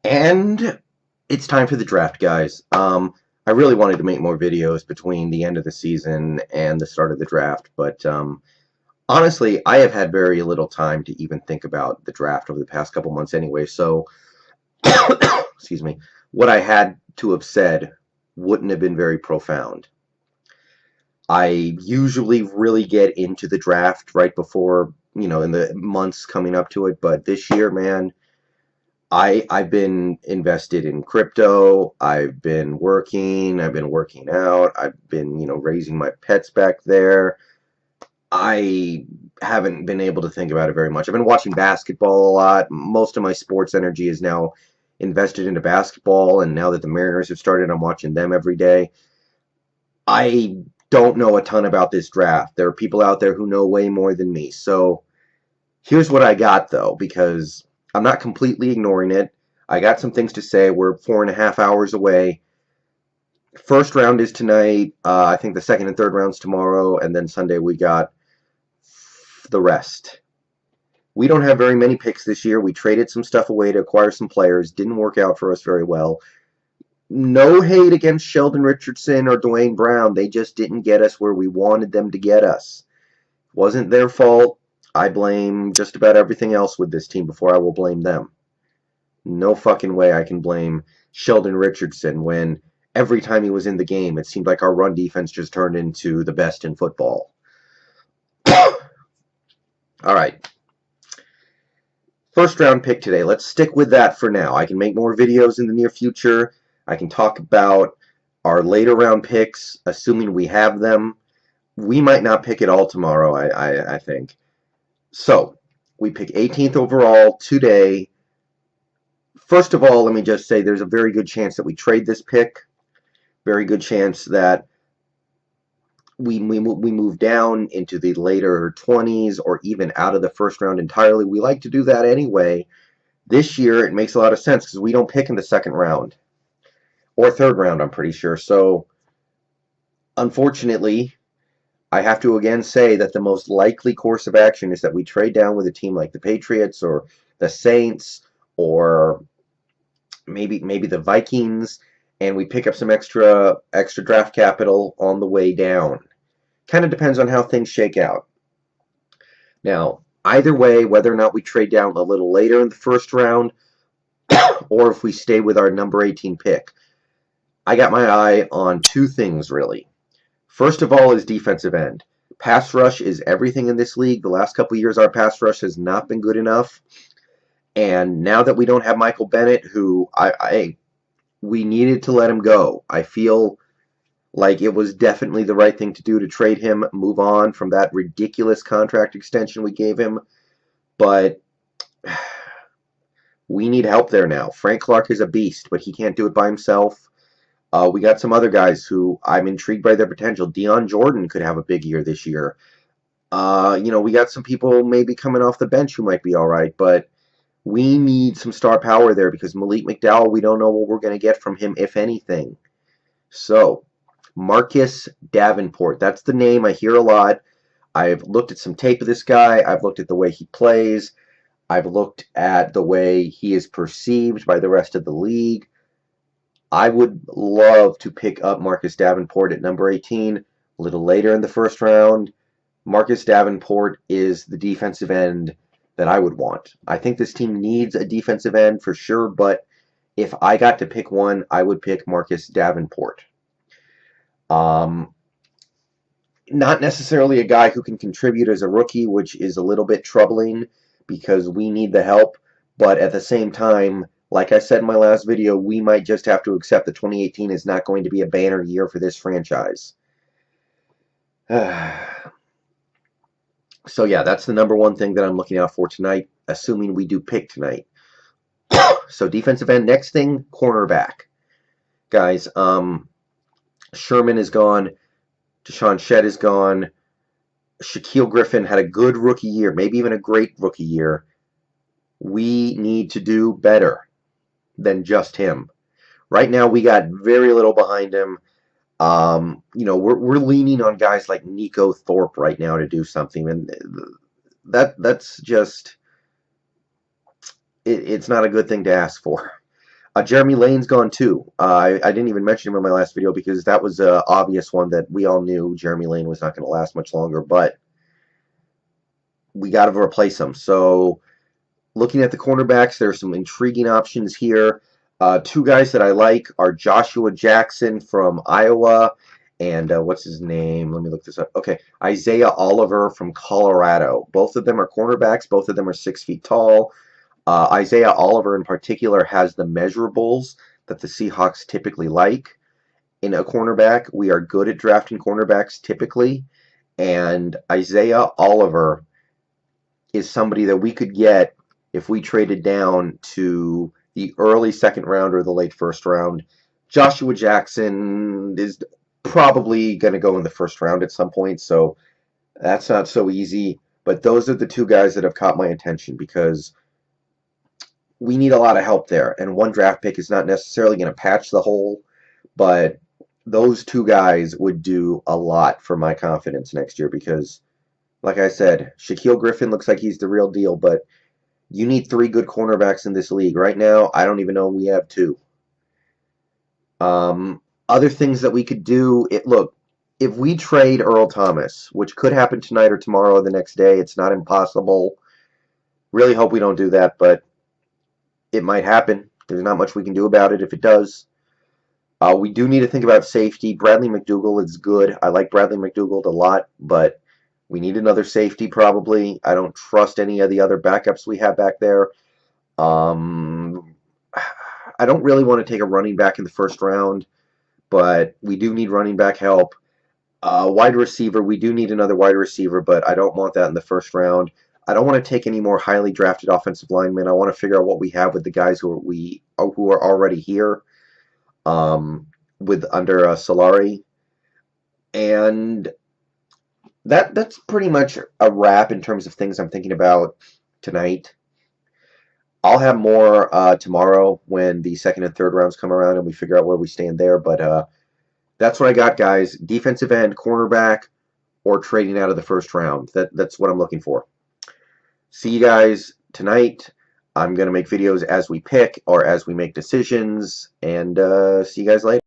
And it's time for the draft, guys. I really wanted to make more videos between the end of the season and the start of the draft, but honestly, I have had very little time to even think about the draft over the past couple months anyway, so, excuse me, what I had to have said wouldn't have been very profound. I usually really get into the draft right before, in the months coming up to it, but this year, man, I've been invested in crypto. I've been working out. I've been, raising my pets back there. I haven't been able to think about it very much. I've been watching basketball a lot. Most of my sports energy is now invested into basketball, and now that the Mariners have started, I'm watching them every day. I don't know a ton about this draft. There are people out there who know way more than me. So here's what I got, though, because I'm not completely ignoring it. I got some things to say. We're 4.5 hours away. First round is tonight. I think the second and third rounds tomorrow, and then Sunday we got the rest. We don't have very many picks this year. We traded some stuff away to acquire some players. Didn't work out for us very well. No hate against Sheldon Richardson or Dwayne Brown. They just didn't get us where we wanted them to get us. Wasn't their fault. I blame just about everything else with this team before I will blame them. No fucking way I can blame Sheldon Richardson when every time he was in the game, it seemed like our run defense just turned into the best in football. All right. First round pick today. Let's stick with that for now. I can make more videos in the near future. I can talk about our later round picks, assuming we have them. We might not pick it all tomorrow, I think. So, we pick 18th overall today. First of all, let me just say there's a very good chance that we trade this pick. Very good chance that we move down into the later 20s or even out of the first round entirely. We like to do that anyway. This year, it makes a lot of sense because we don't pick in the second round. Or third round, I'm pretty sure. So, unfortunately, I have to again say that the most likely course of action is that we trade down with a team like the Patriots or the Saints or maybe the Vikings, and we pick up some extra draft capital on the way down. Kind of depends on how things shake out. Now, either way, whether or not we trade down a little later in the first round or if we stay with our number 18 pick, I got my eye on two things, really. First of all is defensive end. Pass rush is everything in this league. The last couple of years, our pass rush has not been good enough. And now that we don't have Michael Bennett, who we needed to let him go. I feel like it was definitely the right thing to do to trade him, move on from that ridiculous contract extension we gave him. But we need help there now. Frank Clark is a beast, but he can't do it by himself. We got some other guys who I'm intrigued by their potential. Deion Jordan could have a big year this year. We got some people maybe coming off the bench who might be all right, but we need some star power there because Malik McDowell, we don't know what we're going to get from him, if anything. So, Marcus Davenport, that's the name I hear a lot. I've looked at some tape of this guy. I've looked at the way he plays. I've looked at the way he is perceived by the rest of the league. I would love to pick up Marcus Davenport at number 18 a little later in the first round. Marcus Davenport is the defensive end that I would want. I think this team needs a defensive end for sure, but if I got to pick one, I would pick Marcus Davenport. Not necessarily a guy who can contribute as a rookie, which is a little bit troubling because we need the help, but at the same time, like I said in my last video, we might just have to accept that 2018 is not going to be a banner year for this franchise. So yeah, that's the number one thing that I'm looking out for tonight, assuming we do pick tonight. So defensive end. Next thing, cornerback. Guys, Sherman is gone. Deshaun Shedd is gone. Shaquille Griffin had a good rookie year, maybe even a great rookie year. We need to do better than just him. Right now, we got very little behind him. We're leaning on guys like Nico Thorpe right now to do something, and that's just it's not a good thing to ask for. Jeremy Lane's gone too. I didn't even mention him in my last video because that was an obvious one that we all knew Jeremy Lane was not going to last much longer, but we got to replace him. So looking at the cornerbacks, there are some intriguing options here. Two guys that I like are Joshua Jackson from Iowa and what's his name? Let me look this up. Okay, Isaiah Oliver from Colorado. Both of them are cornerbacks. Both of them are 6 feet tall. Isaiah Oliver in particular has the measurables that the Seahawks typically like in a cornerback. We are good at drafting cornerbacks typically, and Isaiah Oliver is somebody that we could get if we traded down to the early second round or the late first round. Joshua Jackson is probably going to go in the first round at some point, so that's not so easy. But those are the two guys that have caught my attention because we need a lot of help there, and one draft pick is not necessarily going to patch the hole, but those two guys would do a lot for my confidence next year because, like I said, Shaquille Griffin looks like he's the real deal, but you need 3 good cornerbacks in this league. Right now, I don't even know we have 2. Other things that we could do, look, if we trade Earl Thomas, which could happen tonight or tomorrow or the next day, it's not impossible. Really hope we don't do that, but it might happen. There's not much we can do about it if it does. We do need to think about safety. Bradley McDougald is good. I like Bradley McDougald a lot, but we need another safety probably. I don't trust any of the other backups we have back there. I don't really want to take a running back in the first round, but we do need running back help. Wide receiver, we do need another wide receiver, but I don't want that in the first round. I don't want to take any more highly drafted offensive linemen. I want to figure out what we have with the guys who are already here, with under Solari, and that's pretty much a wrap in terms of things I'm thinking about tonight. I'll have more tomorrow when the second and third rounds come around and we figure out where we stand there. But that's what I got, guys. Defensive end, cornerback, or trading out of the first round. That's what I'm looking for. See you guys tonight. I'm going to make videos as we pick or as we make decisions. And see you guys later.